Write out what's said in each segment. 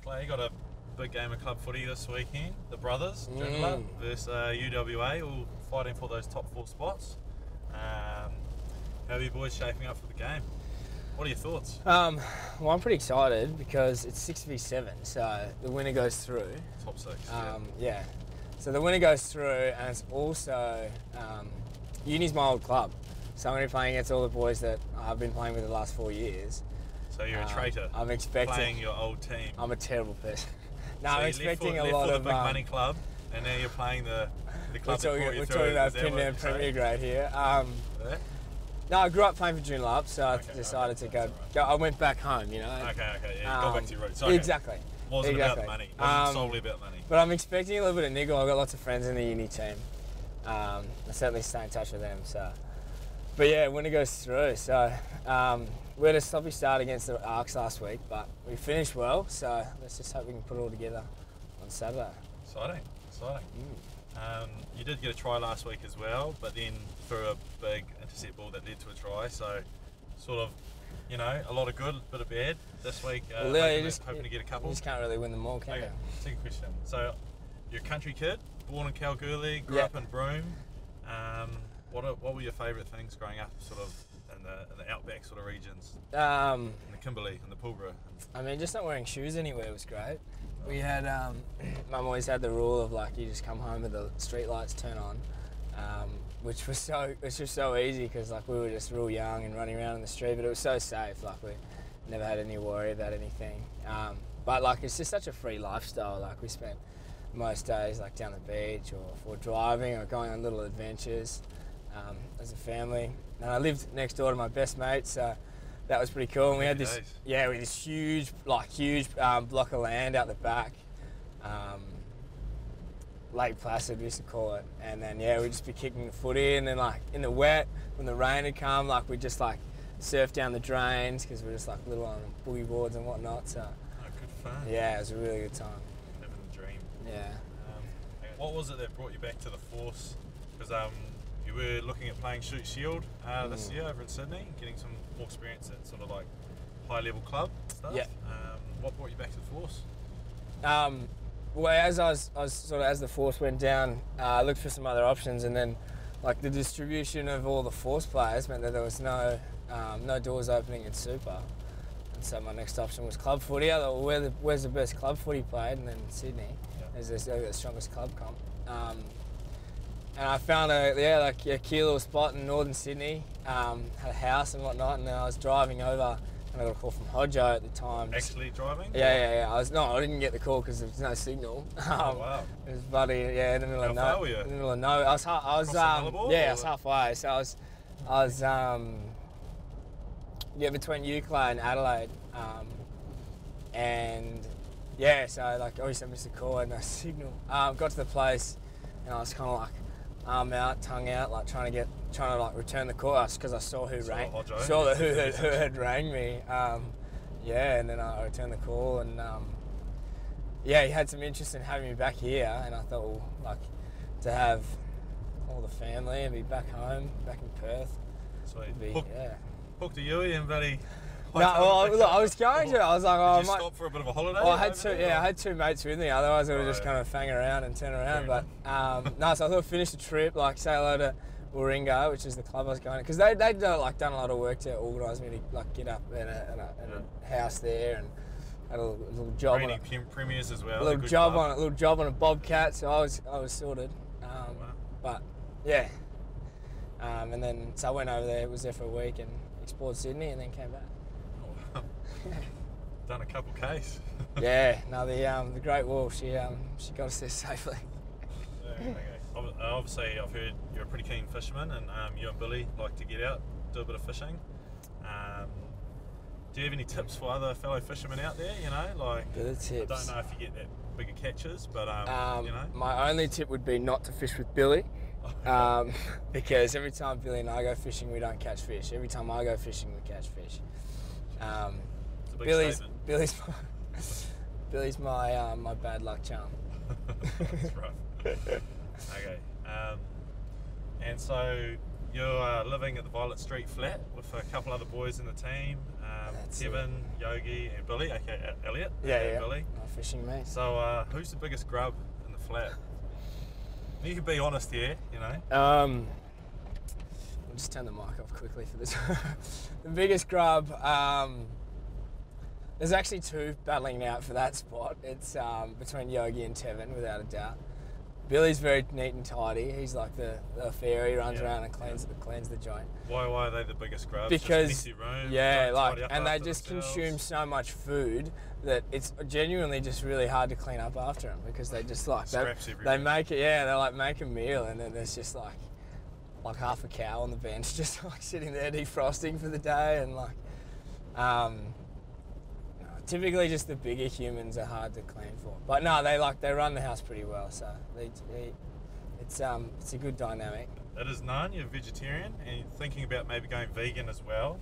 Clay, got a big game of club footy this weekend. The brothers, Kimberley versus UWA, all fighting for those top 4 spots. How are you boys shaping up for the game? What are your thoughts? Well, I'm pretty excited because it's 6v7, so the winner goes through. Top 6. Yeah. So the winner goes through, and it's also Uni's my old club, so I'm going to be playing against all the boys that I've been playing with the last 4 years. So you're a traitor. I'm expecting playing your old team. I'm a terrible person. No, so I'm expecting a lot for the of big money club, and now you're playing the club that brought you we're through. talking about Premier grade here. No, I grew up playing for Joondalup, so I decided to go. I went back home, you know. Okay, yeah, go back to your roots. Okay. Exactly. Wasn't about the money. Wasn't solely about money. But I'm expecting a little bit of niggle. I've got lots of friends in the uni team. I certainly stay in touch with them. So, but yeah, winner goes through. So we had a sloppy start against the Arcs last week, but we finished well. So let's just hope we can put it all together on Saturday. Exciting. You did get a try last week as well, but then threw a big intercept ball that led to a try. So sort of, you know, a lot of good, a bit of bad this week. Hoping to get a couple. You just can't really win them all, can you? Second question. So you're a country kid, born in Kalgoorlie, grew up in Broome. What were your favourite things growing up, sort of in the outback sort of regions? In the Kimberley and the Pilbara. I mean, just not wearing shoes anywhere was great. We had Mum always had the rule of like you just come home with the street lights turn on, which was so easy because like we were just real young and running around in the street, but it was so safe. Like we never had any worry about anything. But like it's just such a free lifestyle. Like we spent most days like down the beach or driving or going on little adventures as a family. And I lived next door to my best mate, so that was pretty cool. And we had this, huge block of land out the back, Lake Placid we used to call it. And then we'd just be kicking the footy, and then like in the wet when the rain had come, like we'd just like surf down the drains because we're just like little on boogie boards and whatnot. So good fun. Yeah, it was a really good time. Living the dream. Yeah. What was it that brought you back to the Force? Because you were looking at playing Shoot Shield this year over in Sydney, getting some more experience at sort of like high level club stuff. Yeah. What brought you back to the Force? Well, as I was sort of as the Force went down, I looked for some other options, and then like the distribution of all the Force players meant that there was no doors opening in Super, and so my next option was club footy. I thought, well, where's the best club footy played? And then Sydney is the strongest club comp. And I found a key little spot in northern Sydney, had a house and whatnot, and I was driving over, and I got a call from Hodjo at the time. Actually driving? Yeah. I didn't get the call because there was no signal. Wow. It was bloody, in the middle of nowhere. How far were you? In the middle of nowhere. I was halfway. So I was between Eucla and Adelaide, so like obviously I missed a call and no signal. Got to the place, and I was kind of like arm out, tongue out, like trying to return the call because I saw who had rang me. And then I returned the call, and he had some interest in having me back here, and I thought, well, like to have all the family and be back home, back in Perth. Sweet. Hook to Uyen, buddy. I was going to. I was like, Did you stop for a bit of a holiday? Well, I had two mates with me. Otherwise, I would just kind of fang around and turn around. But so I thought I'd finish the trip, like say hello to Warringah, which is the club I was going to, because they'd done a lot of work to organise me to like get up in a house there, and had a little job on it. Premiers as well. A little job on a Bobcat, so I was sorted. But yeah, and then so I went over there. Was there for a week and explored Sydney, and then came back. Done a couple Ks. The Great Wall, she got us there safely. Okay. Obviously, I've heard you're a pretty keen fisherman, and you and Billy like to get out, do a bit of fishing. Do you have any tips for other fellow fishermen out there? You know, like bit of tips. I don't know if you get that bigger catches, but you know. My only tip would be not to fish with Billy. Because every time Billy and I go fishing, we don't catch fish. Every time I go fishing, we catch fish. It's a big statement. Billy's my bad luck charm. That's rough. Okay. And so you're living at the Violet Street flat with a couple other boys in the team, Kevin, Yogi, and Billy, aka Elliot. Yeah. Billy. My fishing mate. So, who's the biggest grub in the flat? You can be honest here, you know. I'll just turn the mic off quickly for this. The biggest grub. There's actually two battling out for that spot. It's between Yogi and Tevin, without a doubt. Billy's very neat and tidy. He's like the fairy, runs around and cleans the joint. Why are they the biggest grubs? Because just messy room, and they just consume so much food that it's genuinely just really hard to clean up after them, because they just like they make it. They like make a meal and then there's just like half a cow on the bench just like sitting there defrosting for the day, and like typically just the bigger humans are hard to clean for. But no, they run the house pretty well, so it's a good dynamic. It is known you're vegetarian and you're thinking about maybe going vegan as well.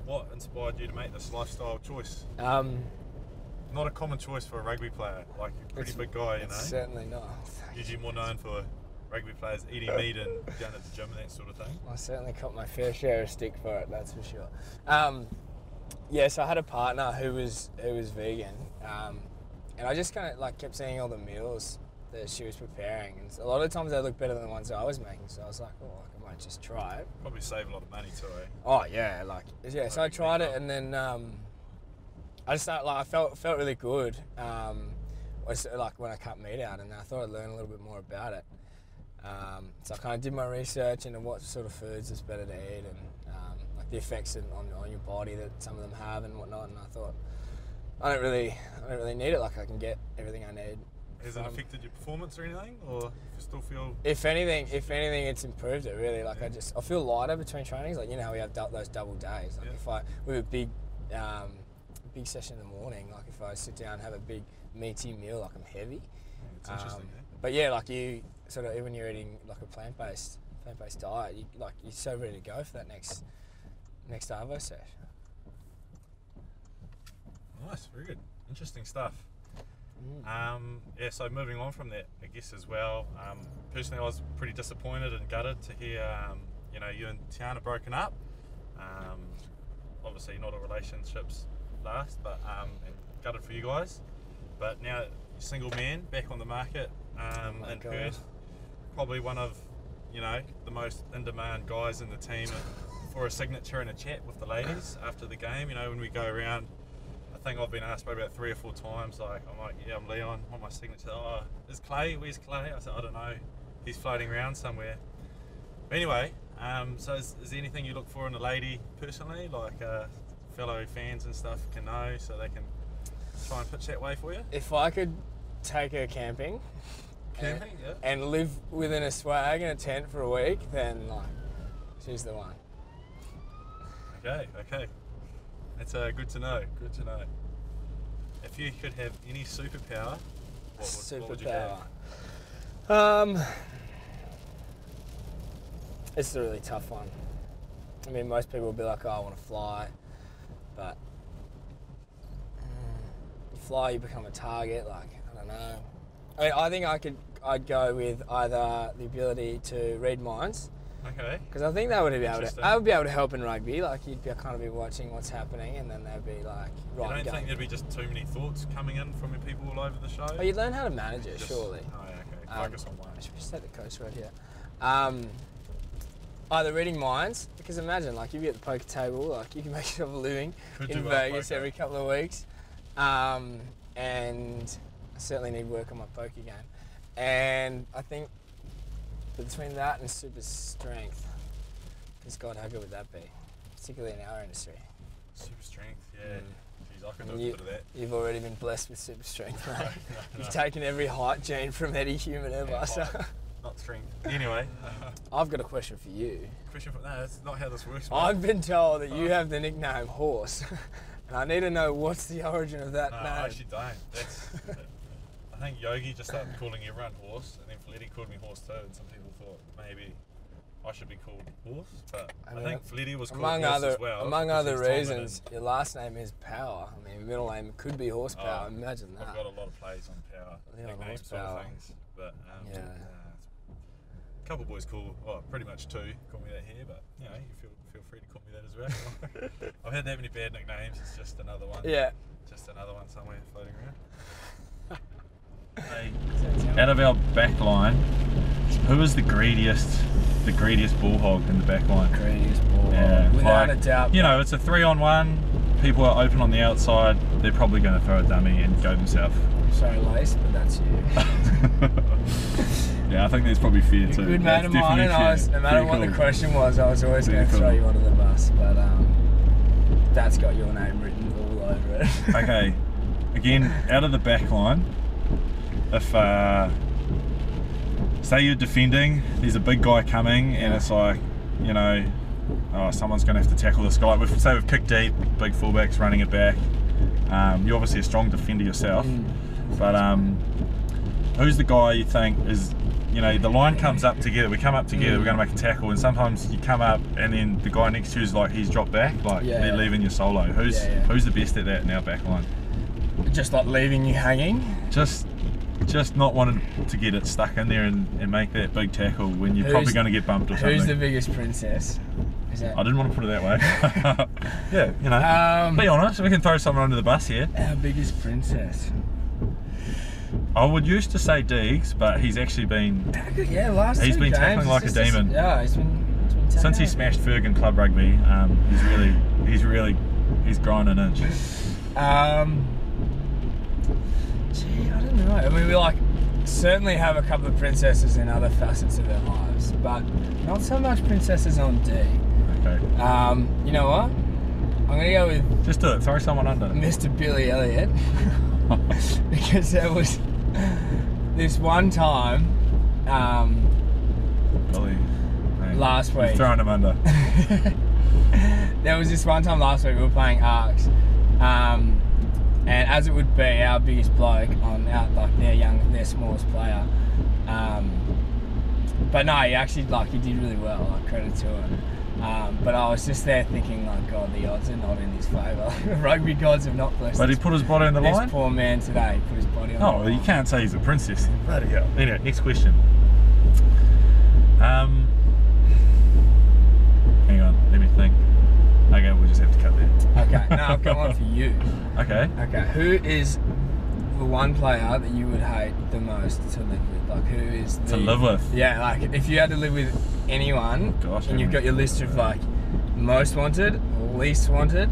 What inspired you to make this lifestyle choice? Not a common choice for a rugby player. Like, you're a pretty big guy, you know. Certainly not. Usually more known for rugby players eating meat and going to the gym and that sort of thing. I certainly caught my fair share of stick for it, that's for sure. So I had a partner who was vegan, and I just kind of like kept seeing all the meals that she was preparing, and a lot of times they looked better than the ones that I was making. So I was like, oh, I might just try it. Probably save a lot of money too, eh? Oh yeah, So I tried it, and then I just started, I felt really good. Like when I cut meat out, and I thought I'd learn a little bit more about it. So I kind of did my research into what sort of foods is better to eat, and the effects on your body that some of them have and whatnot, and I thought I don't really need it. Like, I can get everything I need. Has it affected your performance or anything, or you still feel? If anything, it's improved it really. Like, I feel lighter between trainings. Like, you know how we have those double days. Like if we have a big session in the morning, like if I sit down and have a big meaty meal, like I'm heavy. It's interesting. But yeah, like you sort of, when you're eating like a plant-based diet, you're so ready to go for that next Arvo set. Nice, very good. Interesting stuff. So moving on from that, I guess as well, personally I was pretty disappointed and gutted to hear, you and Tiana broken up. Obviously not all relationships last, but and gutted for you guys. But now you're single man, back on the market in Perth. Probably one of, the most in-demand guys in the team for a signature and a chat with the ladies after the game. When we go around, I think I've been asked probably about 3 or 4 times, like, I'm like, yeah, I'm Leon, I want my signature. Oh, is Clay? Where's Clay? I said, I don't know. He's floating around somewhere. But anyway, so is there anything you look for in a lady personally, like fellow fans and stuff can know, so they can try and pitch that way for you? If I could take her camping and live within a swag in a tent for a week, then like, she's the one. Okay. That's good to know. Good to know. If you could have any superpower, what would you have? It's a really tough one. I mean, most people will be like, oh, I want to fly, but you fly, you become a target. Like, I don't know. I mean, I think I'd go with either the ability to read minds. Okay. Because I think I would be able to help in rugby. Like, you'd kind of be watching what's happening, and then they'd be like, right. You don't think there'd be just too many thoughts coming in from people all over the show? Oh, you'd learn how to manage it, surely. Oh, yeah, okay. Focus on one. I should just take the coach right here. Either reading minds, because imagine, like, you be at the poker table, like, you can make yourself a living in Vegas every couple of weeks. And I certainly need work on my poker game. And I think between that and super strength, because God, how good would that be? Particularly in our industry. Super strength, yeah. Jeez, I could do a bit of that. You've already been blessed with super strength, mate. No. You've taken every height gene from any human ever. Yeah, so. Not strength. Anyway. I've got a question for you. No, that's not how this works, mate. I've been told that you have the nickname Horse. And I need to know what's the origin of that name. No, I actually don't. I think Yogi just started calling everyone Horse, and then Fletty called me Horse too, and some people thought maybe I should be called Horse, but I think Fletty was called Horse as well. Among other reasons, your last name is Power. I mean, middle name could be Horsepower. Imagine that. I've got a lot of plays on Power, nicknames sort of things, but couple boys call, well, pretty much two, call me that here, but you know, you feel free to call me that as well. I've had that many bad nicknames. It's just another one. Yeah. Just another one somewhere floating around. Hey, out of our back line, who is the greediest ball hog in the back line? Greediest ball hog. Yeah, Without a doubt. You know, it's a 3-on-1. People are open on the outside. They're probably going to throw a dummy and go themselves. Sorry, Lace, but that's you. Yeah, I think that's probably fair too. Good mate of mine, and no matter what the question was, I was always going to throw you under the bus. But that's got your name written all over it. Okay, again, out of the back line, if say you're defending, there's a big guy coming, and it's like, you know, oh, someone's going to have to tackle this guy. Say we've kicked deep, big fullback's running it back. You're obviously a strong defender yourself, but who's the guy you think is, you know, the line comes up together, we come up together, we're going to make a tackle, and sometimes you come up and then the guy next to you is like, he's dropped back, like they're leaving you solo. Who's the best at that in our back line? Just like leaving you hanging? Just not wanting to get it stuck in there and make that big tackle when you're probably going to get bumped or something. Who's the biggest princess? I didn't want to put it that way. Yeah, you know, be honest, we can throw someone under the bus here. Our biggest princess. I would used to say Deegs, but he's actually been... Yeah, last he's two been games, tackling like a demon. Yeah, he's been since he smashed Ferg in club rugby, he's grown an inch. Gee, I don't know. I mean, we like certainly have a couple of princesses in other facets of their lives, but not so much princesses on D. Okay. You know what? I'm gonna go with... Just do it, throw someone under. Mr. Billy Elliott. Because there was this one time Billy, last week. You've thrown him under. There was this one time last week we were playing Arcs, and as it would be, our biggest bloke on their smallest player. But no, he actually he did really well. Like, credit to him. But I was just there thinking, like, God, the odds are not in his favour. Rugby gods have not blessed. But he put his body on the line? This poor man today put his body on the line. Oh, you can't say he's a princess. Bloody hell. Anyway, next question. Hang on, let me think. Okay, we'll just have to cut that. Okay, now I've got one for you. Okay. Okay, who is the one player that you would hate the most to live with? Like, who is the... To live with? Yeah, like, if you had to live with anyone, and you've got your list of, like, most wanted, least wanted,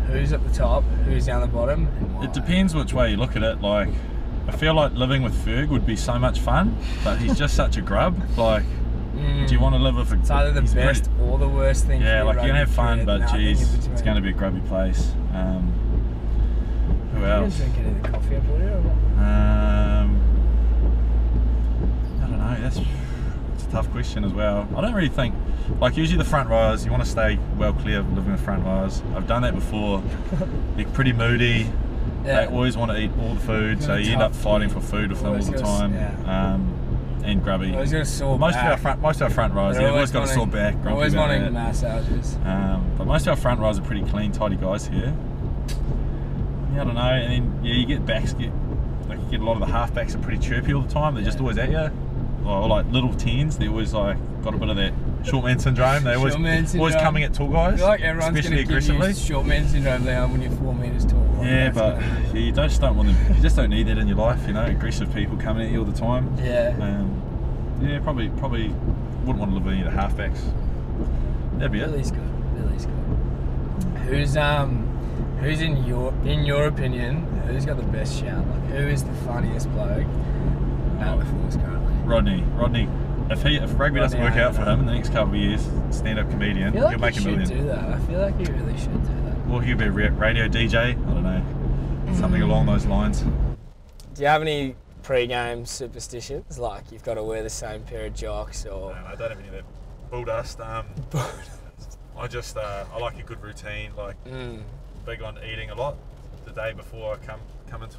who's at the top, who's down the bottom, and why? It depends which way you look at it. Like, I feel like living with Ferg would be so much fun, but he's just such a grub. Like, do you want to live with a... It's either the best or the worst thing. Yeah, like, you're going to have fun, but geez, it's going to be a grubby place. Who else? You didn't drink any of the coffee I brought here, or what? I don't know, that's a tough question as well. I don't really think, like, usually the front rowers, you want to stay well clear of living with front rowers. I've done that before. They're pretty moody. Yeah. They always want to eat all the food, so you end up fighting for food with them all the time. And grubby. Most of our front rowers, they've always got a sore back. Always wanting massages. But most of our front rowers are pretty clean, tidy guys here. Yeah, I don't know. And then you get backs. You get a lot of the halfbacks are pretty chirpy all the time. They're just always at you. Or like little tens, they always like got a bit of that short man syndrome. They always coming at tall guys, I feel like everyone's especially give aggressively. You short man syndrome down when you're 4 meters tall. Like, yeah, but you just don't want them. You just don't need that in your life. You know, aggressive people coming at you all the time. Yeah. Yeah, probably wouldn't want to live with any of the halfbacks. That'd be Billy's good. Who's in your opinion? Who's got the best shout? Like, who is the funniest bloke at the force currently? Rodney. If rugby doesn't work out for him in the next couple of years, stand-up comedian, he'll make $1 million. I feel like he should do that. I feel like he really should do that. Or he'll be a radio DJ. I don't know, something along those lines. Do you have any pre-game superstitions? Like, you've got to wear the same pair of jocks, or... No, I don't have any of that bull dust. I just I like a good routine. Like, big on eating a lot the day before I come into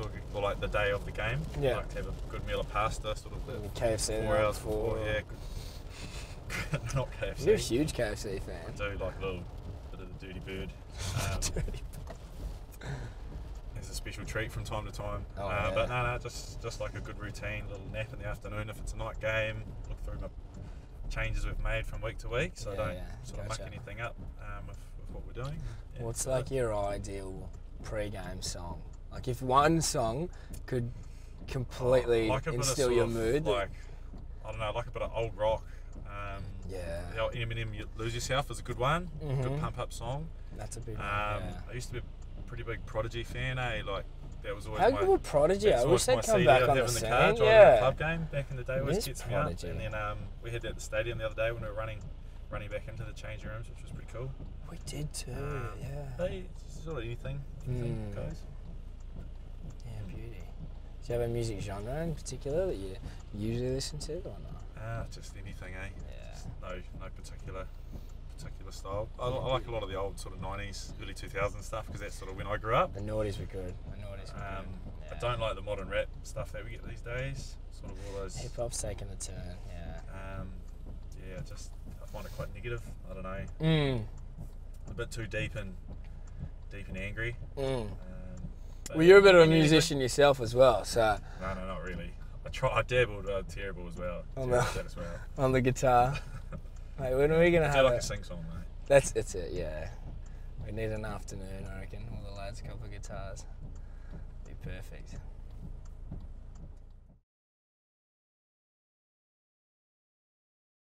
the day of the game. Yeah. I like to have a good meal of pasta, sort of KFC 4 hours before. Yeah. Not KFC. You're a huge KFC fan. I do like a little bit of the dirty bird. It's a special treat from time to time. But no, just like a good routine, little nap in the afternoon if it's a night game. Look through changes we've made from week to week, so I don't sort of muck gotcha. anything up with what we're doing. Yeah, What's so like your ideal pre-game song? Like if one song could completely like a bit of instill sort your of mood. like, I don't know, like a bit of old rock. Yeah. The old Eminem, You Lose Yourself is a good one. Good pump up song. That's a big one. I used to be a pretty big Prodigy fan, like that was always How my, good would Prodigy? that's I wish always they'd my come CD back I'd on have the in the scene. car driving to the Yeah. club game back in the day, always Miss gets Prodigy. me up. And then we had that at the stadium the other day when we were running back into the changing rooms, which was pretty cool. We did too. Yeah. They sort of anything goes. Yeah, beauty. Do you have a music genre in particular that you usually listen to or not? Just anything, eh? Yeah. Just no particular style. I like a lot of the old sort of 90s, early 2000s stuff because that's sort of when I grew up. The noughties were good. I don't like the modern rap stuff that we get these days. Sort of all those. Hip hop's taking a turn. Yeah. I find it quite negative. I don't know. A bit too deep and angry. Well, you're a bit of a musician yourself as well, so. No, not really. I dabbled, terrible as well. On the guitar. Mate, when are we gonna have like a sing song, mate? That's it. Yeah. We need an afternoon, I reckon. All the lads, a couple of guitars. Be perfect.